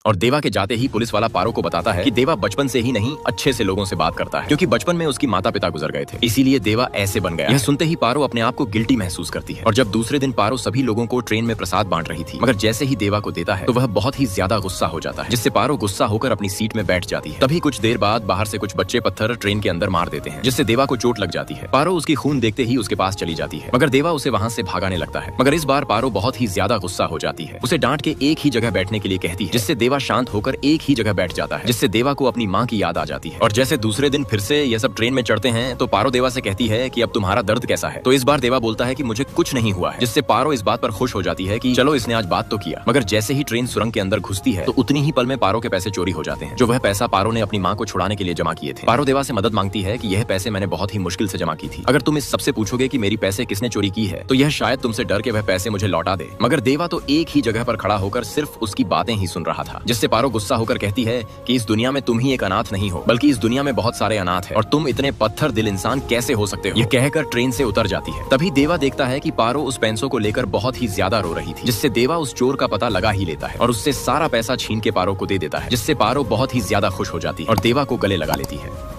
और देवा के जाते ही पुलिस वाला पारो को बताता है कि देवा बचपन से ही नहीं अच्छे से लोगों से बात करता है, क्योंकि बचपन में उसकी माता पिता गुजर गए थे, इसीलिए देवा ऐसे बन गया। यह सुनते ही पारो अपने आप को गिल्टी महसूस करती है। और जब दूसरे दिन पारो सभी लोगों को ट्रेन में प्रसाद बांट रही थी, मगर जैसे ही देवा को देता है तो वह बहुत ही ज्यादा गुस्सा हो जाता है, जिससे पारो गुस्सा होकर अपनी सीट में बैठ जाती है। तभी कुछ देर बाद बाहर से कुछ बच्चे पत्थर ट्रेन के अंदर मार देते हैं, जिससे देवा को चोट लग जाती है। पारो उसकी खून देखते ही उसके पास चली जाती है, मगर देवा उसे वहाँ से भागाने लगता है। मगर इस बार पारो बहुत ही ज्यादा गुस्सा हो जाती है, उसे डांट के एक ही जगह बैठने के लिए कहती है, जिससे देवा शांत होकर एक ही जगह बैठ जाता है, जिससे देवा को अपनी माँ की याद आ जाती है। और जैसे दूसरे दिन फिर से ये सब ट्रेन में चढ़ते हैं तो पारो देवा से कहती है कि अब तुम्हारा दर्द कैसा है। तो इस बार देवा बोलता है कि मुझे कुछ नहीं हुआ है, जिससे पारो इस बात पर खुश हो जाती है कि चलो इसने आज बात तो किया। मगर जैसे ही ट्रेन सुरंग के अंदर घुसती है तो उतनी ही पल में पारो के पैसे चोरी हो जाते हैं, जो वह पैसा पारो ने अपनी माँ को छुड़ाने के लिए जमा किए थे। पारो देवा से मदद मांगती है कि यह पैसे मैंने बहुत ही मुश्किल से जमा की थी, अगर तुम इस सबसे पूछोगे कि मेरी पैसे किसने चोरी की है तो यह शायद तुमसे डर के वह पैसे मुझे लौटा दे। मगर देवा तो एक ही जगह पर खड़ा होकर सिर्फ उसकी बातें ही सुन रहा था, जिससे पारो गुस्सा होकर कहती है कि इस दुनिया में तुम ही एक अनाथ नहीं हो, बल्कि इस दुनिया में बहुत सारे अनाथ हैं और तुम इतने पत्थर दिल इंसान कैसे हो सकते हो। यह कहकर ट्रेन से उतर जाती है। तभी देवा देखता है कि पारो उस पेंसो को लेकर बहुत ही ज्यादा रो रही थी, जिससे देवा उस चोर का पता लगा ही लेता है और उससे सारा पैसा छीन के पारो को दे देता है, जिससे पारो बहुत ही ज्यादा खुश हो जाती है और देवा को गले लगा लेती है।